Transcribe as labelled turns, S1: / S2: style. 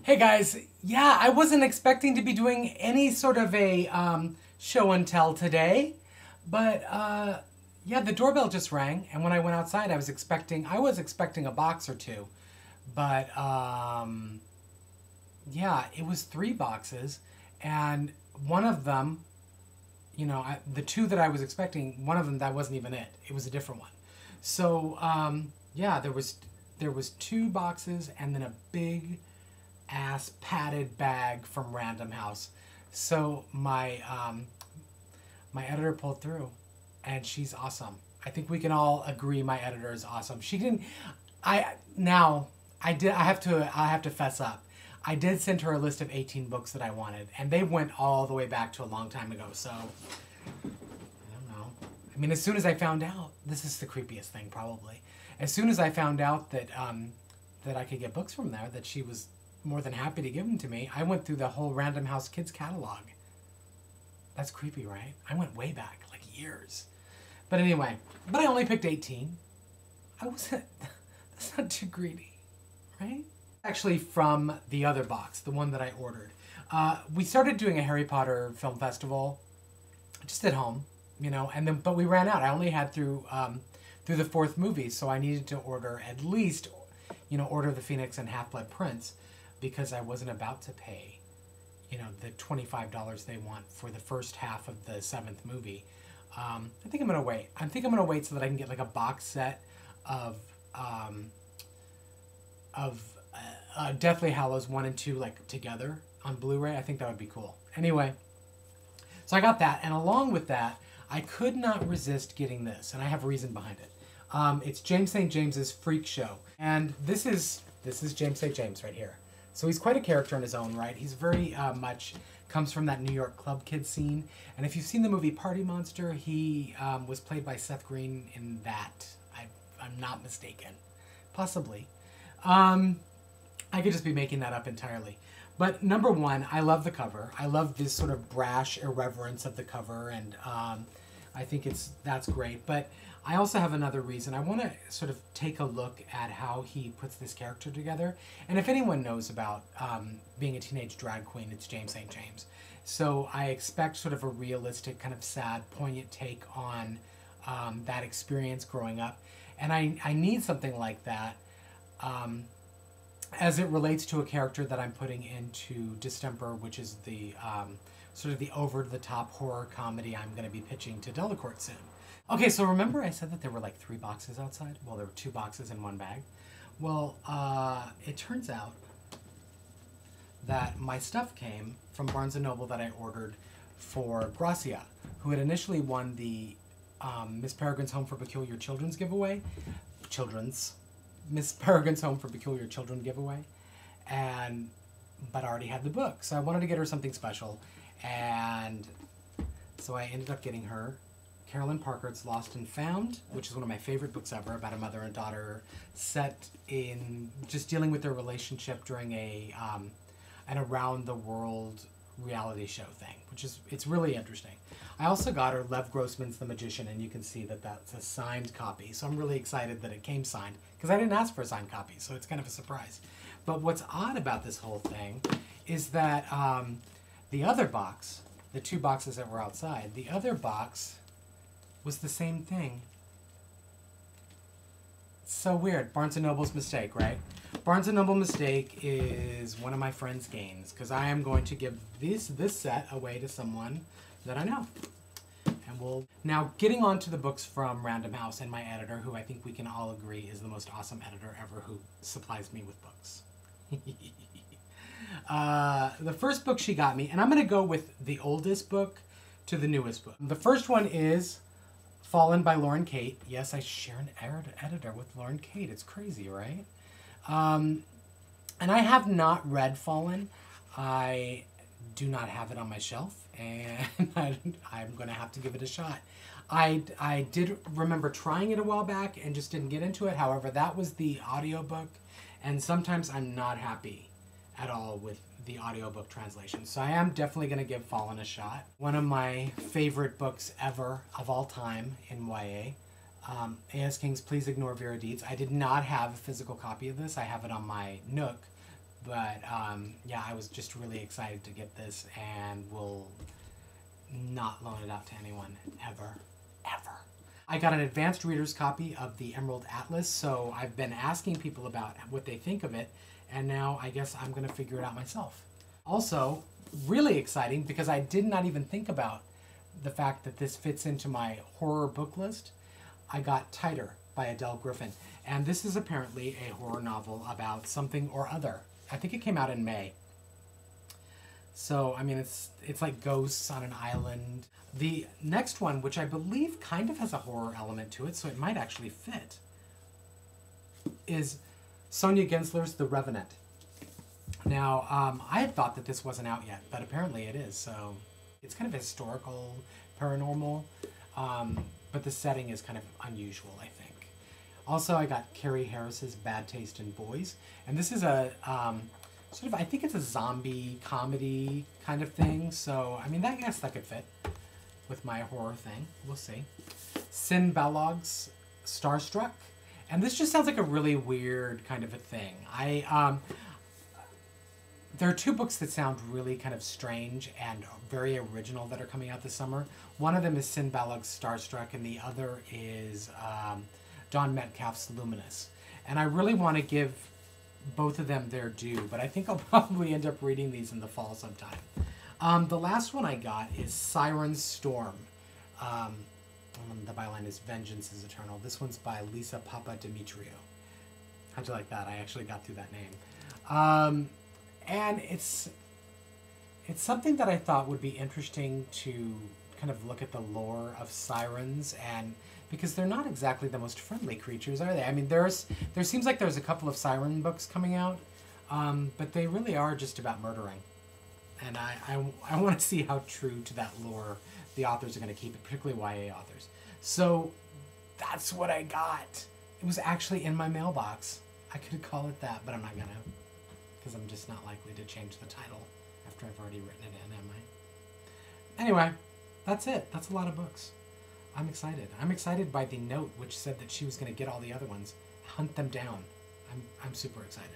S1: Hey guys, yeah, I wasn't expecting to be doing any sort of a show and tell today, but yeah, the doorbell just rang, and when I went outside, I was expecting a box or two, but yeah, it was 3 boxes, and one of them, the two that I was expecting, one of them that wasn't even it. It was a different one. So yeah, there was 2 boxes and then a big ass padded bag from Random House. So my my editor pulled through, and she's awesome. I think we can all agree my editor is awesome. She didn't. I have to fess up. I did send her a list of 18 books that I wanted, and they went all the way back to a long time ago. So I don't know. I mean, as soon as I found out, this is the creepiest thing probably. As soon as I found out that that I could get books from there, that she was more than happy to give them to me, I went through the whole Random House Kids catalog. That's creepy, right? I went way back, like years. But anyway, I only picked 18. That's not too greedy, right? Actually from the other box, the one that I ordered. We started doing a Harry Potter film festival just at home, but we ran out. I only had through the 4th movie, so I needed to order at least, Order of the Phoenix and Half-Blood Prince, because I wasn't about to pay, the $25 they want for the first half of the 7th movie. I think I'm gonna wait. I think I'm gonna wait so that I can get like a box set of Deathly Hallows 1 and 2 like together on Blu-ray. I think that would be cool. Anyway, so I got that, and along with that, I could not resist getting this, and I have a reason behind it. It's James St. James's Freak Show, and this is James St. James right here. So he's quite a character in his own right. He's very much comes from that New York club kid scene. And if you've seen the movie Party Monster, he was played by Seth Green in that. I'm not mistaken. Possibly. I could just be making that up entirely. But number one, I love the cover. I love this sort of brash irreverence of the cover, and I think that's great. But I also have another reason. I want to sort of take a look at how he puts this character together. And if anyone knows about being a teenage drag queen, it's James St. James. So I expect sort of a realistic, kind of sad, poignant take on that experience growing up. And I need something like that as it relates to a character that I'm putting into Distemper, which is the sort of the over-the-top horror comedy I'm going to be pitching to Delacorte soon. Okay, so remember I said that there were like 3 boxes outside? Well, there were 2 boxes in one bag. Well, it turns out that my stuff came from Barnes & Noble that I ordered for Gracia, who had initially won the Miss Peregrine's Home for Peculiar Children's giveaway. Miss Peregrine's Home for Peculiar Children giveaway. But I already had the book, so I wanted to get her something special. And so I ended up getting her Carolyn Parker's Lost and Found, which is one of my favorite books ever, about a mother and daughter set in just dealing with their relationship during an around-the-world reality show thing, it's really interesting. I also got her Lev Grossman's The Magician, and you can see that that's a signed copy, so I'm really excited that it came signed, because I didn't ask for a signed copy, so it's kind of a surprise. But what's odd about this whole thing is that the other box, the 2 boxes that were outside, the other box was the same thing. It's so weird. Barnes & Noble's mistake, right? Barnes & Noble mistake is one of my friend's gains, because I am going to give this set away to someone that I know. And now, getting on to the books from Random House and my editor, who I think we can all agree is the most awesome editor ever, who supplies me with books. The first book she got me, and I'm going to go with the oldest book to the newest book. The first one is Fallen by Lauren Kate. Yes, I share an editor with Lauren Kate. It's crazy, right? And I have not read Fallen. I do not have it on my shelf, and I'm going to have to give it a shot. I did remember trying it a while back and just didn't get into it. However, that was the audiobook, and sometimes I'm not happy at all with the audiobook translation. So I am definitely going to give Fallen a shot. One of my favorite books ever of all time in YA. A.S. King's Please Ignore Vera Deeds. I did not have a physical copy of this. I have it on my Nook, But yeah, I was just really excited to get this and will not loan it out to anyone ever, ever. I got an advanced reader's copy of the Emerald Atlas, so I've been asking people about what they think of it, and now I guess I'm going to figure it out myself. Also, really exciting because I did not even think about the fact that this fits into my horror book list. I got Tighter by Adele Griffin, and this is apparently a horror novel about something or other. I think it came out in May. So, I mean, it's like ghosts on an island. The next one, which I believe kind of has a horror element to it, so it might actually fit, is Sonia Gensler's The Revenant. Now, I had thought that this wasn't out yet, but apparently it is. So it's kind of historical, paranormal, but the setting is kind of unusual, I think. Also, I got Carrie Harris's Bad Taste in Boys, and this is a sort of, I think it's a zombie comedy kind of thing. So, I mean, I guess that could fit with my horror thing. We'll see. Sin Balog's Starstruck, and this just sounds like a really weird kind of a thing. There are two books that sound really kind of strange and very original that are coming out this summer. One of them is Sin Balog's Starstruck, and the other is Don Metcalf's Luminous. And I really want to give both of them their due, but I think I'll probably end up reading these in the fall sometime. The last one I got is Siren's Storm. The byline is Vengeance is Eternal. This one's by Lisa Papademetriou. How'd you like that? I actually got through that name. And it's something that I thought would be interesting to kind of look at the lore of sirens, and because they're not exactly the most friendly creatures, are they? I mean, there seems like there's a couple of siren books coming out, but they really are just about murdering. And I want to see how true to that lore the authors are going to keep it, particularly YA authors. So that's what I got. It was actually in my mailbox. I could call it that, but I'm not going to, because I'm just not likely to change the title after I've already written it in, am I? Anyway, that's it. That's a lot of books. I'm excited. I'm excited by the note which said that she was going to get all the other ones, hunt them down. I'm super excited.